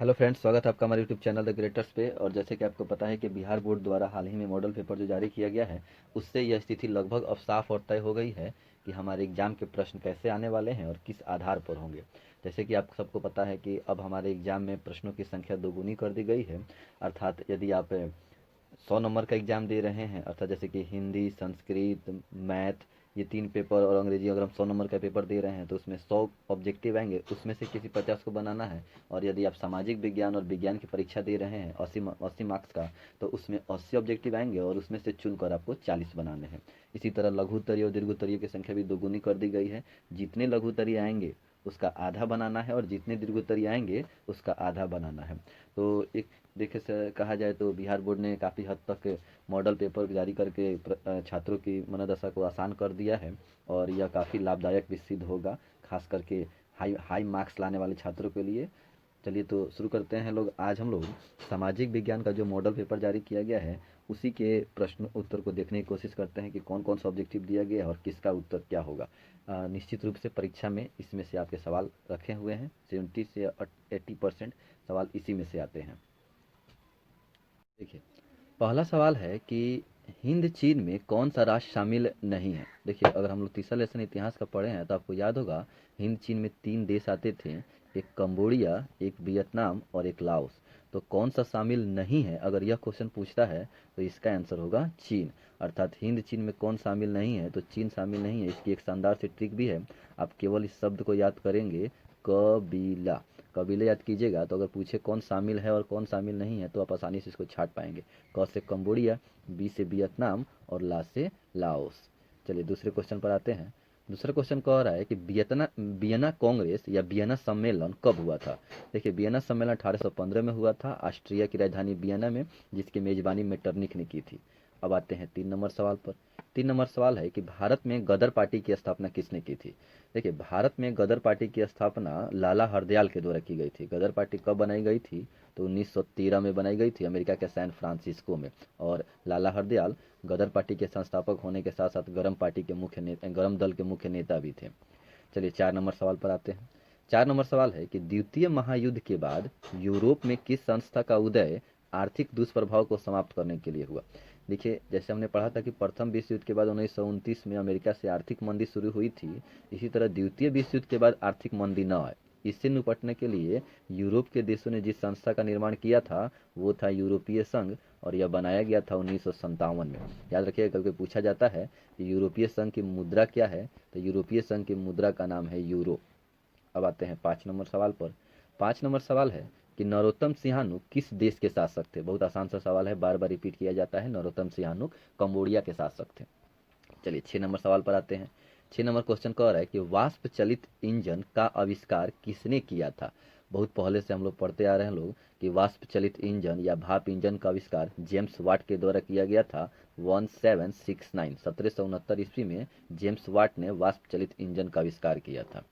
Hello friends, स्वागत है आपका हमारे यूट्यूब चैनल द क्रिएटर्स पे। और जैसे कि आपको पता है कि बिहार बोर्ड द्वारा हाल ही में मॉडल पेपर जो जारी किया गया है, उससे यह स्थिति लगभग अब साफ और तय हो गई है कि हमारे एग्ज़ाम के प्रश्न कैसे आने वाले हैं और किस आधार पर होंगे। जैसे कि आप सबको पता है कि अब हमारे एग्ज़ाम में प्रश्नों की संख्या दोगुनी कर दी गई है। अर्थात यदि आप 100 नंबर का एग्ज़ाम दे रहे हैं, अर्थात जैसे कि हिंदी, संस्कृत, मैथ, ये 3 पेपर और अंग्रेजी, अगर हम 100 नंबर का पेपर दे रहे हैं तो उसमें 100 ऑब्जेक्टिव आएंगे, उसमें से किसी 50 को बनाना है। और यदि आप सामाजिक विज्ञान और विज्ञान की परीक्षा दे रहे हैं 80 मार्क्स का, तो उसमें 80 ऑब्जेक्टिव आएंगे और उसमें से चुनकर आपको 40 बनाने हैं। इसी तरह लघु उत्तरीय और दीर्घ उत्तरीय की संख्या भी दोगुनी कर दी गई है। जितने लघु उत्तरीय आएंगे उसका आधा बनाना है और जितने दीर्घ उत्तरीय आएंगे उसका आधा बनाना है। तो एक देखे से कहा जाए तो बिहार बोर्ड ने काफ़ी हद तक मॉडल पेपर जारी करके छात्रों की मनोदशा को आसान कर दिया है। और यह काफ़ी लाभदायक भी सिद्ध होगा, खास करके हाई हाई मार्क्स लाने वाले छात्रों के लिए। चलिए तो शुरू करते हैं। आज हम लोग सामाजिक विज्ञान का जो मॉडल पेपर जारी किया गया है, उसी के प्रश्न उत्तर को देखने की कोशिश करते हैं कि कौन कौन सा ऑब्जेक्टिव दिया गया है और किसका उत्तर क्या होगा। निश्चित रूप से परीक्षा में इसमें से आपके सवाल रखे हुए हैं। 70 से 80% सवाल इसी में से आते हैं। देखिए, पहला सवाल है कि हिंद चीन में कौन सा राष्ट्र शामिल नहीं है। देखिए, अगर हम लोग तीसरा लेसन इतिहास का पढ़े हैं तो आपको याद होगा हिंद चीन में 3 देश आते थे, एक कंबोडिया, एक वियतनाम और एक लाओस। तो कौन सा शामिल नहीं है, अगर यह क्वेश्चन पूछता है तो इसका आंसर होगा चीन। अर्थात हिंद चीन में कौन शामिल नहीं है, तो चीन शामिल नहीं है। इसकी एक शानदार सी ट्रिक भी है। आप केवल इस शब्द को याद करेंगे, कबीला। कबीले याद कीजिएगा, तो अगर पूछे कौन शामिल है और कौन शामिल नहीं है तो आप आसानी से इसको छाट पाएंगे। क से कंबोडिया, बी से वियतनाम और ला से लाओस। चलिए दूसरे क्वेश्चन पर आते हैं। दूसरा क्वेश्चन कह रहा है कि वियना कांग्रेस या वियना सम्मेलन कब हुआ था। देखिए, वियना सम्मेलन 1815 में हुआ था, ऑस्ट्रिया की राजधानी वियना में, जिसकी मेजबानी मेटरनिख ने की थी। अब आते हैं 3 नंबर सवाल पर। 3 नंबर सवाल है कि भारत में गदर पार्टी की स्थापना किसने की थी। देखिए, भारत में गदर पार्टी की स्थापना लाला हरदयाल के द्वारा की गई थी। गदर पार्टी कब बनाई गई थी, तो 1913 में बनाई गई थी, अमेरिका के सैन फ्रांसिस्को में। और लाला हरदयाल गदर पार्टी के संस्थापक होने के साथ साथ गरम दल के मुख्य नेता भी थे। चलिए 4 नंबर सवाल पर आते हैं। 4 नंबर सवाल है कि द्वितीय महायुद्ध के बाद यूरोप में किस संस्था का उदय आर्थिक दुष्प्रभाव को समाप्त करने के लिए हुआ। देखिए, जैसे हमने पढ़ा था कि प्रथम विश्व युद्ध के बाद 1929 में अमेरिका से आर्थिक मंदी शुरू हुई थी, इसी तरह द्वितीय विश्व युद्ध के बाद आर्थिक मंदी न आए, इससे निपटने के लिए यूरोप के देशों ने जिस संस्था का निर्माण किया था वो था यूरोपीय संघ। और यह बनाया गया था 1957 में। याद रखिएगा, कभी पूछा जाता है कि यूरोपीय संघ की मुद्रा क्या है, तो यूरोपीय संघ की मुद्रा का नाम है यूरो। अब आते हैं 5 नंबर सवाल पर। 5 नंबर सवाल है कि नरोत्तम सिंहानुक किस देश के शासक थे। बहुत आसान सा सवाल है, बार बार रिपीट किया जाता है। नरोत्तम सिंहानुक कंबोडिया के शासक थे। चलिए 6 नंबर सवाल पर आते हैं। 6 नंबर क्वेश्चन कह रहा है कि वाष्प चलित इंजन का आविष्कार किसने किया था। बहुत पहले से हम लोग पढ़ते आ रहे हैं लोग कि वाष्प चलित इंजन या भाप इंजन का आविष्कार जेम्स वाट के द्वारा किया गया था। 1769 ईस्वी में जेम्स वाट ने वाष्प चलित इंजन का आविष्कार किया था।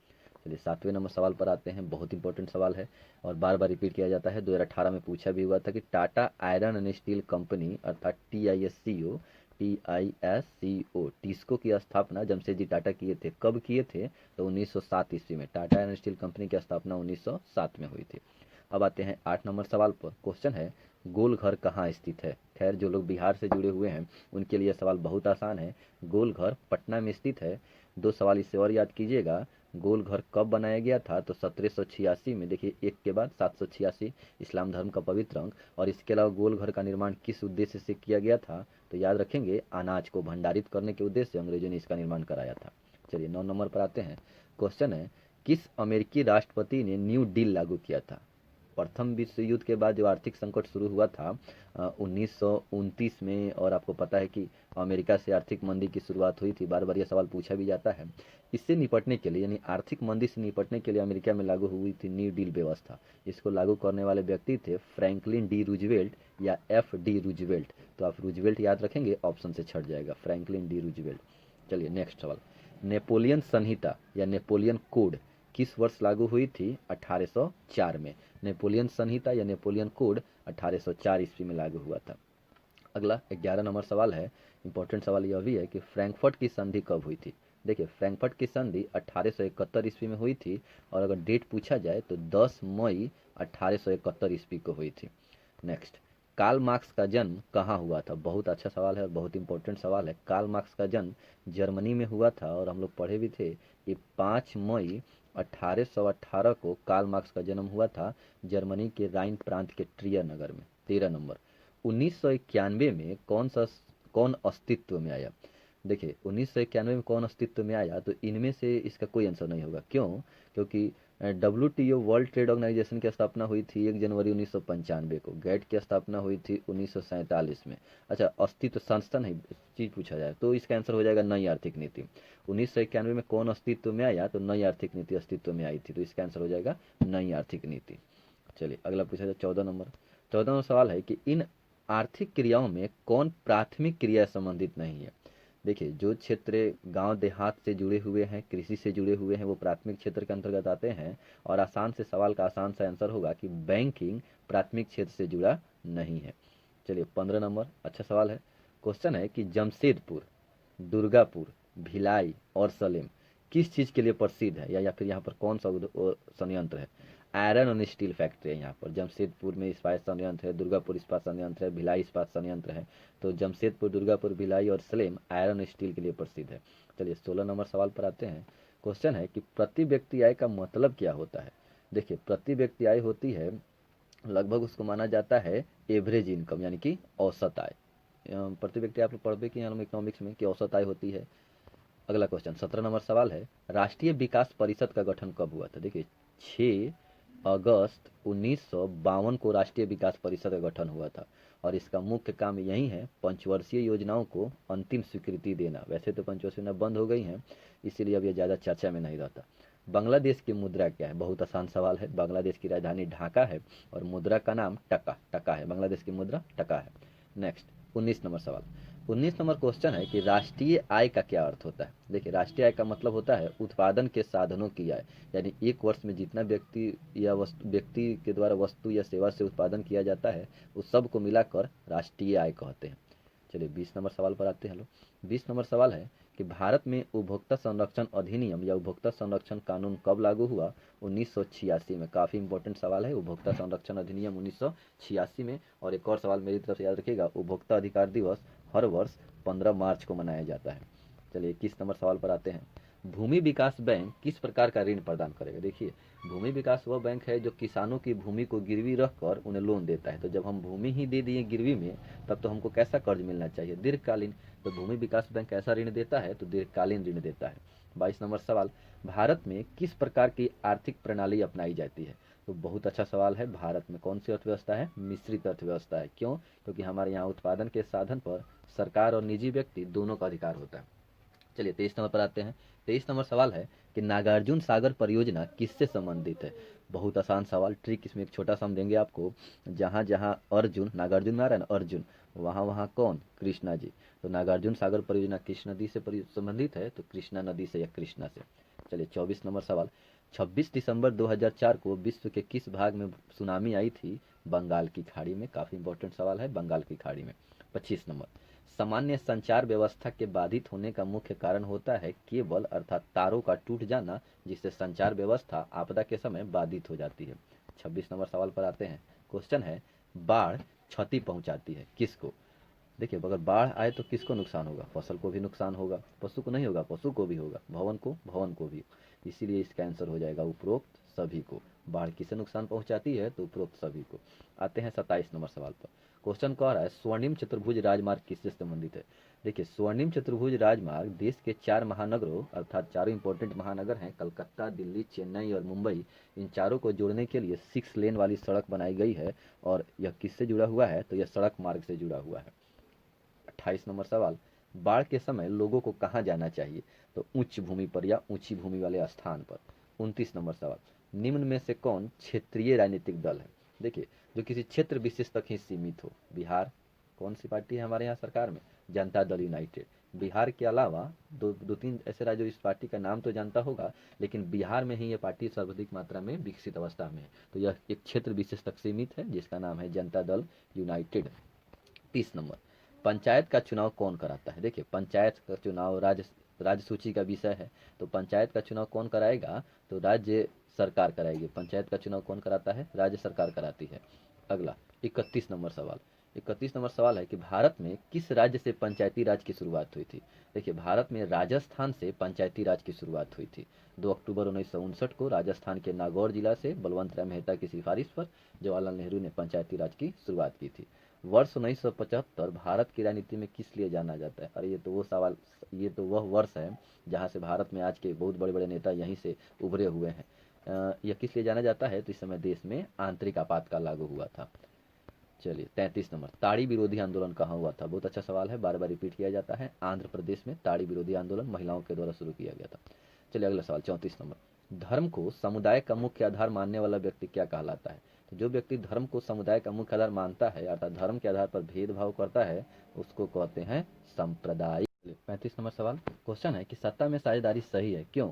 चलिए 7वें नंबर सवाल पर आते हैं। बहुत इंपॉर्टेंट सवाल है और बार बार रिपीट किया जाता है। 2018 में पूछा भी हुआ था कि Tata iron and steel company अर्थात टीआईएससीओ टिस्को की स्थापना जमशेदजी टाटा किए थे। कब किए थे, तो 1907 ईस्वी में। टाटा आयरन स्टील कंपनी की स्थापना 1907 में हुई थी। अब आते हैं 8 नंबर सवाल पर। क्वेश्चन है गोल घर कहाँ स्थित है। खैर, जो लोग बिहार से जुड़े हुए हैं उनके लिए सवाल बहुत आसान है। गोल घर पटना में स्थित है। 2 सवाल इससे और याद कीजिएगा। गोल घर कब बनाया गया था, तो 1786 में। देखिए, एक के बाद 786, इस्लाम धर्म का पवित्र अंक। और इसके अलावा गोल घर का निर्माण किस उद्देश्य से किया गया था, तो याद रखेंगे अनाज को भंडारित करने के उद्देश्य से अंग्रेजों ने इसका निर्माण कराया था। चलिए 9 नंबर पर आते हैं। क्वेश्चन है किस अमेरिकी राष्ट्रपति ने न्यू डील लागू किया था। प्रथम विश्व युद्ध के बाद जो आर्थिक संकट शुरू हुआ था 1929 में, और आपको पता है कि अमेरिका से आर्थिक मंदी की शुरुआत हुई थी। बार बार यह सवाल पूछा भी जाता है। इससे निपटने के लिए, यानी आर्थिक मंदी से निपटने के लिए अमेरिका में लागू हुई थी न्यू डील व्यवस्था। इसको लागू करने वाले व्यक्ति थे फ्रैंकलिन डी रूजवेल्ट या एफ डी रूजवेल्ट। तो आप रूजवेल्ट याद रखेंगे, ऑप्शन से छट जाएगा, फ्रैंकलिन डी रूजवेल्ट। चलिए नेक्स्ट सवाल। नेपोलियन संहिता या नेपोलियन कोड किस वर्ष लागू हुई थी, 1804 में। नेपोलियन संहिता या नेपोलियन कोड 1804 ईस्वी में लागू हुआ था। अगला 11 नंबर सवाल है। इंपॉर्टेंट सवाल यह भी है कि फ्रैंकफर्ट की संधि कब हुई थी। देखिए फ्रैंकफर्ट की संधि 1871 ईस्वी में हुई थी, और अगर डेट पूछा जाए तो 10 मई 1871 ईस्वी को हुई थी। नेक्स्ट, कार्ल मार्क्स का जन्म कहाँ हुआ था? बहुत अच्छा सवाल है और बहुत इंपॉर्टेंट सवाल है। कार्ल मार्क्स का जन्म जर्मनी में हुआ था, और हम लोग पढ़े भी थे कि 5 मई 1818 को कार्ल मार्क्स का जन्म हुआ था जर्मनी के राइन प्रांत के ट्रियर नगर में। 13 नंबर, 1991 में कौन अस्तित्व में आया? देखिए 1991 में कौन अस्तित्व में आया, तो इनमें से इसका कोई आंसर नहीं होगा। क्यों? क्योंकि WTO वर्ल्ड ट्रेड ऑर्गेनाइजेशन की स्थापना हुई थी 1 जनवरी 1995 को। गैट की स्थापना हुई थी 1947 में। अच्छा, अस्तित्व संस्था नहीं चीज पूछा जाए तो इसका आंसर हो जाएगा नई आर्थिक नीति। 1991 में कौन अस्तित्व में आया, तो नई आर्थिक नीति अस्तित्व में आई थी, तो इसका आंसर हो जाएगा नई आर्थिक नीति। चलिए अगला पूछा जाए 14 नंबर। 14 नंबर सवाल है कि इन आर्थिक क्रियाओं में कौन प्राथमिक क्रिया संबंधित नहीं है? देखिए जो क्षेत्र गांव देहात से जुड़े हुए हैं, कृषि से जुड़े हुए हैं, वो प्राथमिक क्षेत्र के अंतर्गत आते हैं। और आसान से सवाल का आसान सा आंसर होगा कि बैंकिंग प्राथमिक क्षेत्र से जुड़ा नहीं है। चलिए 15 नंबर, अच्छा सवाल है। क्वेश्चन है कि जमशेदपुर, दुर्गापुर, भिलाई और सलेम किस चीज़ के लिए प्रसिद्ध है, या फिर यहाँ पर कौन सा संयंत्र है? आयरन और स्टील फैक्ट्री है यहाँ पर। जमशेदपुर में इस्पात संयंत्र है, दुर्गापुर इस्पात संयंत्र है, भिलाई इस्पात संयंत्र है। तो जमशेदपुर, दुर्गापुर, भिलाई और सलेम आयरन और स्टील के लिए प्रसिद्ध है। चलिए 16 नंबर सवाल पर आते हैं। क्वेश्चन है कि प्रति व्यक्ति आय का मतलब क्या होता है? देखिए प्रति व्यक्ति आय होती है, लगभग उसको माना जाता है एवरेज इनकम, यानी कि औसत आय। प्रति व्यक्ति आप लोग पढ़ते कि हम इकोनॉमिक्स में कि औसत आय होती है। अगला क्वेश्चन 17 नंबर सवाल है, राष्ट्रीय विकास परिषद का गठन कब हुआ था? देखिए 6 अगस्त 1952 को राष्ट्रीय विकास परिषद का गठन हुआ था, और इसका मुख्य काम यही है पंचवर्षीय योजनाओं को अंतिम स्वीकृति देना। वैसे तो पंचवर्षीय योजना बंद हो गई हैं, इसीलिए अब ये ज़्यादा चर्चा में नहीं रहता। बांग्लादेश की मुद्रा क्या है? बहुत आसान सवाल है। बांग्लादेश की राजधानी ढाका है, और मुद्रा का नाम टका है। बांग्लादेश की मुद्रा टका है। नेक्स्ट 19 नंबर सवाल। 19 नंबर क्वेश्चन है कि राष्ट्रीय आय का क्या अर्थ होता है? देखिए राष्ट्रीय आय का मतलब होता है उत्पादन के साधनों की आय, यानी एक वर्ष में जितना व्यक्ति के द्वारा वस्तु या सेवा से उत्पादन किया जाता है उस सब को मिलाकर राष्ट्रीय आय कहते हैं। चलिए 20 नंबर सवाल पर आते हैं। हेलो 20 नंबर सवाल है कि भारत में उपभोक्ता संरक्षण अधिनियम या उपभोक्ता संरक्षण कानून कब लागू हुआ? 1986 में। काफ़ी इंपॉर्टेंट सवाल है, उपभोक्ता संरक्षण अधिनियम 1986 में। और एक और सवाल मेरी तरफ से याद रखिएगा, उपभोक्ता अधिकार दिवस हर वर्ष 15 मार्च को मनाया जाता है। चलिए 21 नंबर सवाल पर आते हैं। भूमि विकास बैंक किस प्रकार का ऋण प्रदान करेगा? देखिए भूमि विकास वह बैंक है जो किसानों की भूमि को गिरवी रखकर उन्हें लोन देता है। तो जब हम भूमि ही दे दिए गिरवी में, तब तो हमको कैसा कर्ज मिलना चाहिए? दीर्घकालीन। तो भूमि विकास बैंक ऐसा ऋण देता है तो दीर्घकालीन ऋण देता है। 22 नंबर सवाल, भारत में किस प्रकार की आर्थिक प्रणाली अपनाई जाती है? तो बहुत अच्छा सवाल है। भारत में कौन सी अर्थव्यवस्था है? मिश्रित अर्थव्यवस्था है। क्यों? क्योंकि हमारे यहाँ उत्पादन के साधन पर सरकार और निजी व्यक्ति दोनों का अधिकार होता है। चलिए 23 नंबर पर आते हैं। 23 नंबर सवाल है कि नागार्जुन सागर परियोजना किससे संबंधित है? बहुत आसान सवाल, ट्रिक इसमें एक छोटा सा हम देंगे आपको। जहाँ जहाँ अर्जुन, नागार्जुन में आ रहा है ना अर्जुन, वहाँ वहाँ कौन? कृष्णा जी। तो नागार्जुन सागर परियोजना किस नदी से संबंधित है? तो कृष्णा नदी से या कृष्णा से। चलिए 24 नंबर सवाल, 26 दिसंबर 2004 को विश्व के किस भाग में सुनामी आई थी? बंगाल की खाड़ी में। काफ़ी इंपॉर्टेंट सवाल है, बंगाल की खाड़ी में। 25 नंबर, सामान्य संचार व्यवस्था के बाधित होने का मुख्य कारण होता है केबल अर्थात तारों का टूट जाना, जिससे संचार व्यवस्था आपदा के समय बाधित हो जाती है। 26 नंबर सवाल पर आते हैं। क्वेश्चन है, बाढ़ क्षति पहुंचाती है किसको? देखिए अगर बाढ़ आए तो किसको नुकसान होगा? फसल को भी नुकसान होगा, पशु को नहीं होगा, पशु को भी होगा, भवन को भी। इसीलिए इसका आंसर हो जाएगा उपरोक्त सभी को। बाढ़ किसे नुकसान पहुंचाती है? तो उपरोक्त सभी को। आते हैं 27 नंबर सवाल पर। क्वेश्चन कह रहा है स्वर्णिम चतुर्भुज राजमार्ग किससे संबंधित है? देखिए स्वर्णिम चतुर्भुज राजमार्ग देश के 4 महानगरों अर्थात चारों इंपॉर्टेंट महानगर हैं कलकत्ता, दिल्ली, चेन्नई और मुंबई, इन चारों को जोड़ने के लिए 6 लेन वाली सड़क बनाई गई है। और यह किससे जुड़ा हुआ है? तो यह सड़क मार्ग से जुड़ा हुआ है। 28 नंबर सवाल, बाढ़ के समय लोगों को कहाँ जाना चाहिए? तो उच्च भूमि पर या ऊंची भूमि वाले स्थान पर। 29 नंबर सवाल, निम्न में से कौन क्षेत्रीय राजनीतिक दल है? देखिए जो किसी क्षेत्र विशेष तक ही सीमित हो। बिहार, कौन सी पार्टी है हमारे यहाँ सरकार में? जनता दल यूनाइटेड। बिहार के अलावा दो तीन ऐसे राज्यों, इस पार्टी का नाम तो जानता होगा, लेकिन बिहार में ही ये पार्टी सर्वाधिक मात्रा में विकसित अवस्था में है। तो यह एक क्षेत्र विशेष तक सीमित है जिसका नाम है जनता दल यूनाइटेड। 30 नंबर, पंचायत का चुनाव कौन कराता है? देखिए पंचायत का चुनाव राज्य सूची का विषय है। तो पंचायत का चुनाव कौन कराएगा? तो राज्य सरकार कराएगी। पंचायत का चुनाव कौन कराता है? राज्य सरकार कराती है। अगला 31 नंबर सवाल है कि भारत में किस राज्य से पंचायती राज की शुरुआत हुई थी? देखिए, भारत में राजस्थान से पंचायती राज की शुरुआत हुई थी। 2 अक्टूबर 1959 को राजस्थान के नागौर जिला से बलवंत राय मेहता की सिफारिश पर जवाहरलाल नेहरू ने पंचायती राज की शुरुआत की थी। वर्ष 1975 भारत की राजनीति में किस लिए जाना जाता है? अरे ये तो वह वर्ष है जहाँ से भारत में आज के बहुत बड़े बड़े नेता यहीं से उभरे हुए हैं। यह किस लिए जाना जाता है? तो इस समय देश में आंतरिक आपातकाल लागू हुआ था। चलिए 33 नंबर, ताड़ी विरोधी आंदोलन कहाँ हुआ था? बहुत अच्छा सवाल है, बार बार रिपीट किया जाता है। आंध्र प्रदेश में ताड़ी विरोधी आंदोलन महिलाओं के द्वारा शुरू किया गया था। चलिए अगला सवाल 34 नंबर, धर्म को समुदाय का मुख्य आधार मानने वाला व्यक्ति क्या कहलाता है? तो जो व्यक्ति धर्म को समुदाय का मुख्य आधार मानता है अर्थात धर्म के आधार पर भेदभाव करता है उसको कहते हैं सांप्रदायिक। 35 नंबर सवाल, क्वेश्चन है कि सत्ता में साझेदारी सही है, क्यों?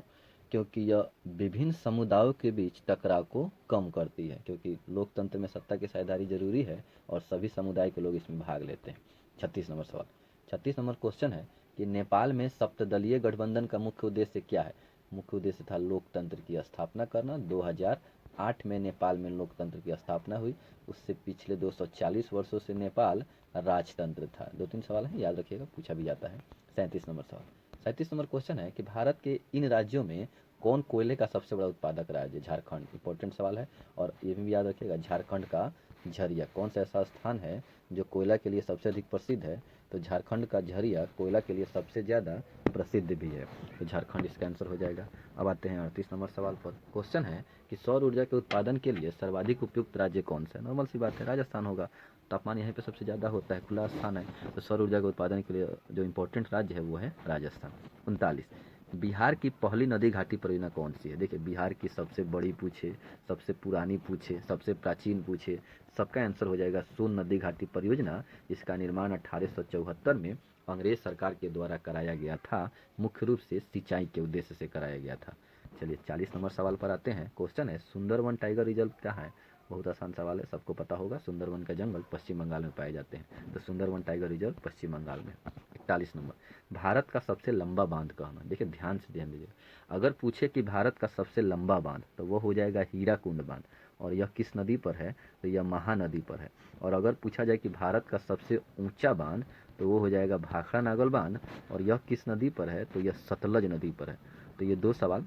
क्योंकि यह विभिन्न समुदायों के बीच टकराव को कम करती है, क्योंकि लोकतंत्र में सत्ता की साझेदारी जरूरी है और सभी समुदाय के लोग इसमें भाग लेते हैं। 36 नंबर सवाल, 36 नंबर क्वेश्चन है कि नेपाल में सप्तदलीय गठबंधन का मुख्य उद्देश्य क्या है? मुख्य उद्देश्य था लोकतंत्र की स्थापना करना। 2008 में नेपाल में लोकतंत्र की स्थापना हुई। उससे पिछले 240 वर्षों से नेपाल राजतंत्र था। 2-3 सवाल है, याद रखिएगा, पूछा भी जाता है। 37 नंबर सवाल, 37 नंबर क्वेश्चन है कि भारत के इन राज्यों में कौन कोयले का सबसे बड़ा उत्पादक राज्य? झारखंड। इंपॉर्टेंट सवाल है और ये भी याद रखिएगा, झारखंड का झरिया कौन सा ऐसा स्थान है जो कोयला के लिए सबसे अधिक प्रसिद्ध है? तो झारखंड का झरिया कोयला के लिए सबसे ज़्यादा प्रसिद्ध भी है, तो झारखंड इसका आंसर हो जाएगा। अब आते हैं 38 नंबर सवाल पर। क्वेश्चन है कि सौर ऊर्जा के उत्पादन के लिए सर्वाधिक उपयुक्त राज्य कौन सा है? नॉर्मल सी बात है, राजस्थान होगा, तापमान यहाँ पे सबसे ज़्यादा होता है, खुला स्थान है, तो सौर ऊर्जा के उत्पादन के लिए जो इम्पोर्टेंट राज्य है वो है राजस्थान। 39, बिहार की पहली नदी घाटी परियोजना कौन सी है? देखिए, बिहार की सबसे बड़ी पूछे, सबसे पुरानी पूछे, सबसे प्राचीन पूछे, सबका आंसर हो जाएगा सोन नदी घाटी परियोजना। इसका निर्माण 1874 में अंग्रेज सरकार के द्वारा कराया गया था, मुख्य रूप से सिंचाई के उद्देश्य से कराया गया था। चलिए 40 नंबर सवाल पर आते हैं। क्वेश्चन है सुंदरवन टाइगर रिजर्व क्या है? बहुत आसान सवाल है, सबको पता होगा, सुंदरवन का जंगल पश्चिम बंगाल में पाए जाते हैं, तो सुंदरवन टाइगर रिजर्व पश्चिम बंगाल में। 41 नंबर, भारत का सबसे लंबा बांध कहाँ है? देखिए ध्यान से ध्यान दीजिए, अगर पूछे कि भारत का सबसे लंबा बांध तो वो हो जाएगा हीराकुंड बांध, और यह किस नदी पर है? तो यह महानदी पर है। और अगर पूछा जाए कि भारत का सबसे ऊंचा बांध तो वो हो जाएगा भाखड़ा नागल बांध, और यह किस नदी पर है? तो यह सतलज नदी पर है। तो ये दो सवाल,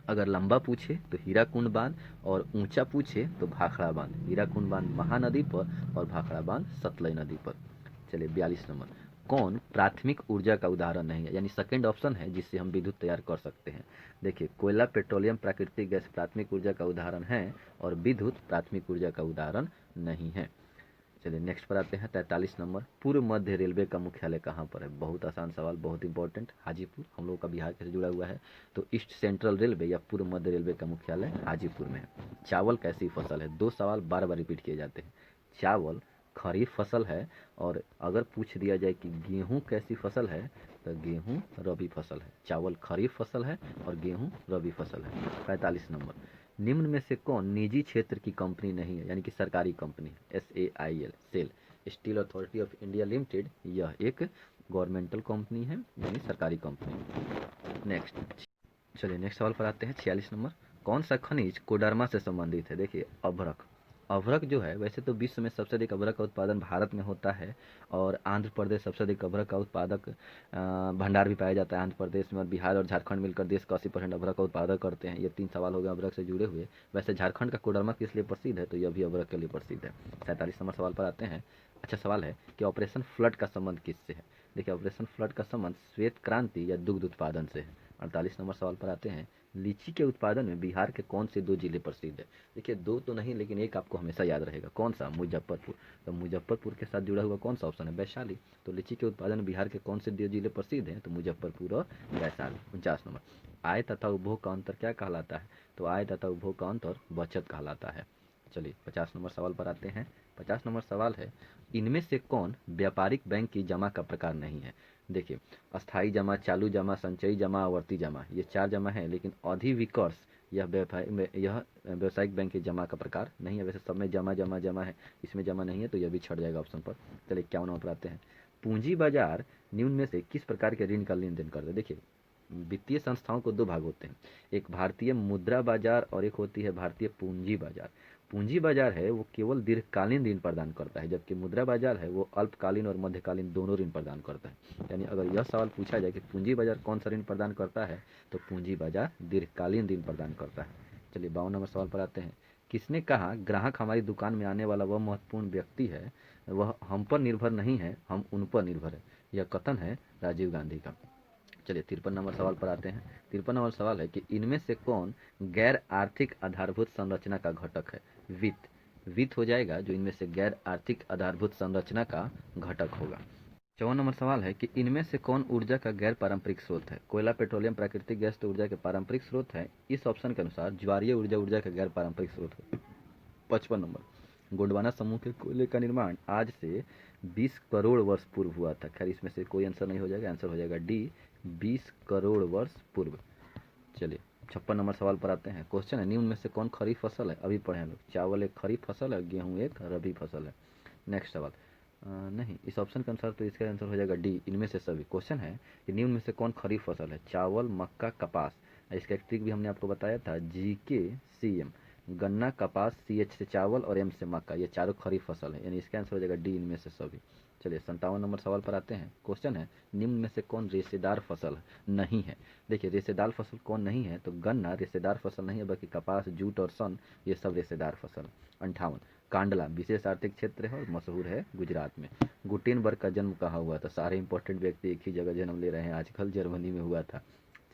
अगर लंबा पूछे तो हीराकुंड बांध और ऊंचा पूछे तो भाखड़ा बांध। हीराकुंड बांध महानदी पर और भाखड़ा बांध सतलज नदी पर। चलिए 42 नंबर, कौन प्राथमिक ऊर्जा का उदाहरण नहीं है? यानी सेकंड ऑप्शन है जिससे हम विद्युत तैयार कर सकते हैं। देखिए, कोयला, पेट्रोलियम, प्राकृतिक गैस प्राथमिक ऊर्जा का उदाहरण है और विद्युत प्राथमिक ऊर्जा का उदाहरण नहीं है। चलिए नेक्स्ट पर आते हैं 43 नंबर, पूर्व मध्य रेलवे का मुख्यालय कहाँ पर है? बहुत आसान सवाल, बहुत इंपॉर्टेंट, हाजीपुर। हम लोग का बिहार से जुड़ा हुआ है, तो ईस्ट सेंट्रल रेलवे या पूर्व मध्य रेलवे का मुख्यालय हाजीपुर में है। चावल कैसी फसल है? दो सवाल बार बार रिपीट किए जाते हैं। चावल खरीफ फसल है, और अगर पूछ दिया जाए कि गेहूँ कैसी फसल है तो गेहूँ रबी फसल है। चावल खरीफ फसल है और गेहूँ रबी फसल है। 45 नंबर, निम्न में से कौन निजी क्षेत्र की कंपनी नहीं है, यानी कि सरकारी कंपनी है? SAIL, SAIL, Steel Authority of India Limited, यह एक गवर्नमेंटल कंपनी है, यानी सरकारी कंपनी। नेक्स्ट, चलिए नेक्स्ट सवाल पर आते हैं 46 नंबर, कौन सा खनिज कोडरमा से संबंधित है? देखिए अभ्रक, अभ्रक जो है, वैसे तो विश्व में सबसे अधिक अभ्रक का उत्पादन भारत में होता है, और आंध्र प्रदेश सबसे अधिक अभ्रक का उत्पादक भंडार भी पाया जाता है आंध्र प्रदेश में, और बिहार और झारखंड मिलकर देश का 80% अभ्रक का उत्पादन करते हैं। ये 3 सवाल हो गए अभ्रक से जुड़े हुए। वैसे झारखंड का कोडरमा किस लिए प्रसिद्ध है? तो यह भी अभ्रक के लिए प्रसिद्ध है। 47 नंबर सवाल पर आते हैं। अच्छा सवाल है कि ऑपरेशन फ्लड का संबंध किससे है? देखिए, ऑपरेशन फ्लड का संबंध श्वेत क्रांति या दुग्ध उत्पादन से है। 48 नंबर सवाल पर आते हैं, लीची के उत्पादन में बिहार के कौन से 2 जिले प्रसिद्ध है? देखिए 2 तो नहीं, लेकिन एक आपको हमेशा याद रहेगा, कौन सा? मुजफ्फरपुर। तो मुजफ्फरपुर के साथ जुड़ा हुआ कौन सा ऑप्शन है? वैशाली। तो लीची के उत्पादन बिहार के कौन से 2 जिले प्रसिद्ध हैं? तो मुजफ्फरपुर और वैशाली। 49 नंबर, आय तथा उपभोग का अंतर क्या कहलाता है? तो आय तथा उपभोग का अंतर बचत कहलाता है। चलिए 50 नंबर सवाल पर आते हैं। 50 नंबर सवाल है, इनमें से कौन व्यापारिक बैंक की जमा का प्रकार नहीं है? देखिए, अस्थाई जमा, चालू जमा, संचयी जमा, आवर्ती जमा, ये 4 जमा है, लेकिन अधिविकर्ष यह व्यावसायिक बैंक के जमा का प्रकार नहीं है। वैसे सब में जमा जमा जमा है, इसमें जमा नहीं है, तो यह भी छट जाएगा ऑप्शन पर। चलिए 51 नंबर पर आते हैं, पूंजी बाजार निम्न में से किस प्रकार के ऋण का लेन देन करते हैं? देखिए, वित्तीय संस्थाओं को दो भाग होते हैं, एक भारतीय मुद्रा बाजार और एक होती है भारतीय पूंजी बाजार। पूंजी बाजार है वो केवल दीर्घकालीन ऋण प्रदान करता है, जबकि मुद्रा बाजार है वो अल्पकालीन और मध्यकालीन दोनों ऋण प्रदान करता है। यानी अगर यह सवाल पूछा जाए कि पूंजी बाजार कौन सा ऋण प्रदान करता है, तो पूंजी बाजार दीर्घकालीन ऋण प्रदान करता है। चलिए 52 नंबर सवाल पर आते हैं। किसने कहा ग्राहक हमारी दुकान में आने वाला वह महत्वपूर्ण व्यक्ति है, वह हम पर निर्भर नहीं है, हम उन पर निर्भर है। यह कथन है राजीव गांधी का। चलिए 53 नंबर सवाल पर आते हैं। 53 नंबर सवाल है कि इनमें से कौन गैर आर्थिक आधारभूत संरचना का घटक है। वित्त, वित्त हो जाएगा जो इनमें से गैर आर्थिक आधारभूत संरचना का घटक होगा। 54 नंबर सवाल है कि इनमें से कौन ऊर्जा का गैर पारंपरिक स्रोत है। कोयला, पेट्रोलियम, प्राकृतिक गैस तो ऊर्जा के पारंपरिक स्रोत है। इस ऑप्शन के अनुसार ज्वारीय ऊर्जा ऊर्जा का गैर पारंपरिक स्रोत है। 55 नंबर, गोंडवाना समूह के कोयले का निर्माण आज से 20 करोड़ वर्ष पूर्व हुआ था। खैर इसमें से कोई आंसर नहीं हो जाएगा, आंसर हो जाएगा डी, 20 करोड़ वर्ष पूर्व। चलिए 56 नंबर सवाल पर आते हैं। क्वेश्चन है निम्न में से कौन खरीफ फसल है। अभी पढ़े हैं लोग। चावल एक खरीफ फसल है, गेहूं एक रबी फसल है। नेक्स्ट सवाल, नहीं, इस ऑप्शन के अनुसार तो इसका आंसर हो जाएगा डी, इनमें से सभी। क्वेश्चन है कि निम्न में से कौन खरीफ फसल है। चावल, मक्का, कपास। इसका एक ट्रिक भी हमने आपको बताया था, GK CM। गन्ना, कपास, CH से चावल और M से मक्का, ये चारों खरीफ फसल है, यानी इसका आंसर हो जाएगा डी, इनमें से सभी। चलिए 57 नंबर सवाल पर आते हैं। क्वेश्चन है निम्न में से कौन रेशेदार फसल नहीं है। देखिए रेशेदार फसल कौन नहीं है, तो गन्ना रेशेदार फसल नहीं है, बल्कि कपास, जूट और सन ये सब रेशेदार फसल है। 58, कांडला विशेष आर्थिक क्षेत्र है और मशहूर है गुजरात में। गुटेनबर्ग का जन्म कहाँ हुआ था। सारे इंपॉर्टेंट व्यक्ति एक ही जगह जन्म ले रहे हैं आजकल, जर्मनी में हुआ था।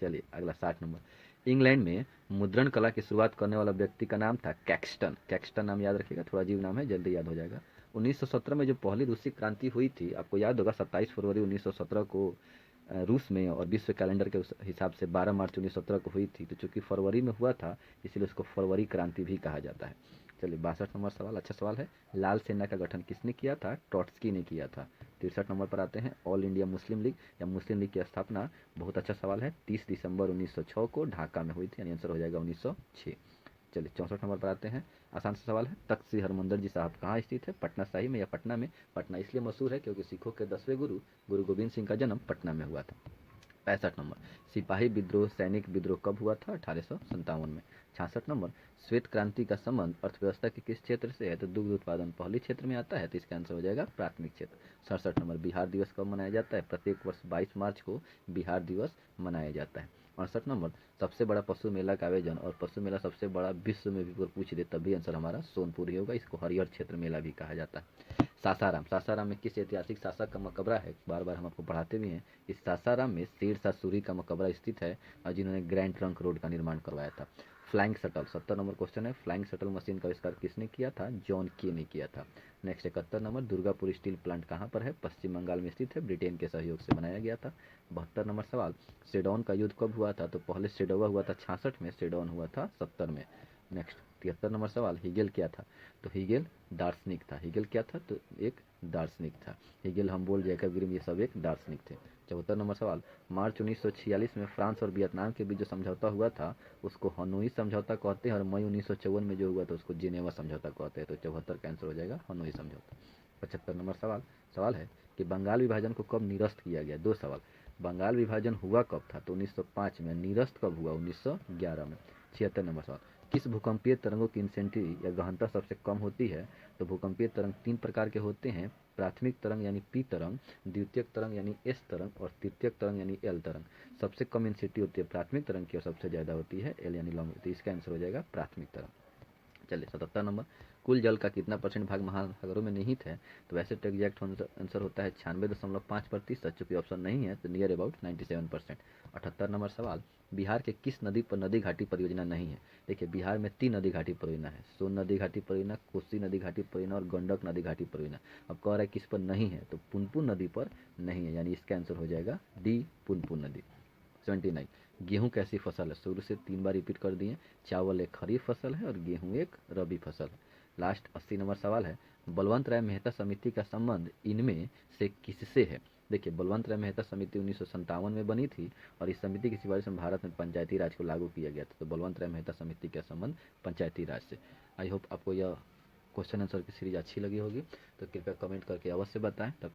चलिए अगला 60 नंबर, इंग्लैंड में मुद्रण कला की शुरुआत करने वाला व्यक्ति का नाम था कैक्सटन। कैक्सटन नाम याद रखिएगा, थोड़ा अजीब नाम है, जल्दी याद हो जाएगा। 1917 में जो पहली रूसी क्रांति हुई थी, आपको याद होगा 27 फरवरी 1917 को रूस में, और विश्व कैलेंडर के हिसाब से 12 मार्च 1917 को हुई थी। तो चूंकि फरवरी में हुआ था इसलिए उसको फरवरी क्रांति भी कहा जाता है। चलिए 62 नंबर सवाल, अच्छा सवाल है। लाल सेना का गठन किसने किया था। ट्रॉट्स्की ने किया था। 63 नंबर पर आते हैं। ऑल इंडिया मुस्लिम लीग या मुस्लिम लीग की स्थापना, बहुत अच्छा सवाल है, 30 दिसंबर 1906 को ढाका में हुई थी, यानी आंसर हो जाएगा 1906। चलिए 64 नंबर पर आते हैं। आसान सा सवाल है, तख्त श्री हरमंदिर जी साहब कहाँ स्थित है। पटना साहिब में या पटना में। पटना इसलिए मशहूर है क्योंकि सिखों के 10वें गुरु गुरु गोविंद सिंह का जन्म पटना में हुआ था। 65 नंबर, सिपाही विद्रोह सैनिक विद्रोह कब हुआ था। 1857 में। 66 नंबर, श्वेत क्रांति का संबंध अर्थव्यवस्था के किस क्षेत्र से है, तो दुग्ध उत्पादन पहले क्षेत्र में आता है, तो इसका आंसर हो जाएगा प्राथमिक क्षेत्र। 67 नंबर, बिहार दिवस कब मनाया जाता है। प्रत्येक वर्ष 22 मार्च को बिहार दिवस मनाया जाता है। 68 नंबर, सबसे बड़ा पशु मेला का आयोजन, और पशु मेला सबसे बड़ा विश्व में भी पूछ दे तब भी आंसर हमारा सोनपुर ही होगा, इसको हरिहर क्षेत्र मेला भी कहा जाता है। सासाराम, सासाराम में किस ऐतिहासिक शासक का मकबरा है, बार बार हम आपको पढ़ाते भी हैं। इस सासाराम में शेरशाह सूरी का मकबरा स्थित है, और जिन्होंने ग्रैंड ट्रंक रोड का निर्माण करवाया था। फ्लाइंग शटल, 70 नंबर क्वेश्चन है, फ्लाइंग शटल मशीन का आविष्कार किसने किया था। जॉन के ने किया था। Next 71 number, Durgapur steel plant कहाँ पर है। पश्चिम बंगाल में स्थित है, ब्रिटेन के सहयोग से बनाया गया था। 72 नंबर सवाल, सेडोन का युद्ध कब हुआ था, तो पहले सेडोवा हुआ था 66 में, सेडोन हुआ था 70 में। नेक्स्ट 73 नंबर सवाल, हिगेल क्या था, तो हिगेल दार्शनिक था। हिगेल क्या था, तो एक दार्शनिक था। हिगेल, हम्बोल्ट, जैकब ग्रिम ये सब एक दार्शनिक थे। 74 नंबर सवाल, मार्च 1946 में फ्रांस और वियतनाम के बीच जो समझौता हुआ था उसको हनोई समझौता कहते हैं, और मई 1954 में जो हुआ था उसको जिनेवा समझौता कहते हैं, तो 74 का आंसर हो जाएगा हनोई समझौता। 75 नंबर सवाल, सवाल है कि बंगाल विभाजन को कब निरस्त किया गया। दो सवाल, बंगाल विभाजन हुआ कब था, तो 1905 में। निरस्त कब हुआ, 1911 में। 76 नंबर सवाल, किस भूकंपीय तरंगों की इंटेंसिटी या गहनता सबसे कम होती है, तो भूकंपीय तरंग तीन प्रकार के होते हैं, प्राथमिक तरंग यानी पी तरंग, द्वितीयक तरंग यानी एस तरंग, और तृतीयक तरंग यानी एल तरंग। सबसे कम इंटेंसिटी होती है प्राथमिक तरंग की, और सबसे ज़्यादा होती है एल यानी लॉन्ग, तो इसका आंसर हो जाएगा प्राथमिक तरंग। चलिए 77 नंबर, कुल जल का कितना परसेंट भाग महासागरों में निहित है, तो वैसे तो एग्जैक्ट आंसर होता है 96.5%, चूंकि ऑप्शन नहीं है तो नियर अबाउट 97%। 78 नंबर सवाल, बिहार के किस नदी पर नदी घाटी परियोजना नहीं है। देखिए बिहार में 3 नदी घाटी परियोजना है, सोन नदी घाटी परियोजना, कोसी नदी घाटी परियोजना और गंडक नदी घाटी परियोजना। अब कह रहा है किस पर नहीं है, तो पुनपुन नदी पर नहीं है, यानी इसका आंसर हो जाएगा डी, पुनपुन नदी। 79, गेहूं कैसी फसल है, शुरू से 3 बार रिपीट कर दिए। चावल एक खरीफ फसल है और गेहूं एक रबी फसल है। लास्ट 80 नंबर सवाल है, बलवंत राय मेहता समिति का संबंध इनमें से किससे है। देखिए बलवंत राय मेहता समिति 1957 में बनी थी, और इस समिति की सिफारिश में भारत में पंचायती राज को लागू किया गया था, तो बलवंत राय मेहता समिति का संबंध पंचायती राज से। आई होप आपको यह क्वेश्चन आंसर की सीरीज अच्छी लगी होगी, तो कृपया कमेंट करके अवश्य बताएं। तब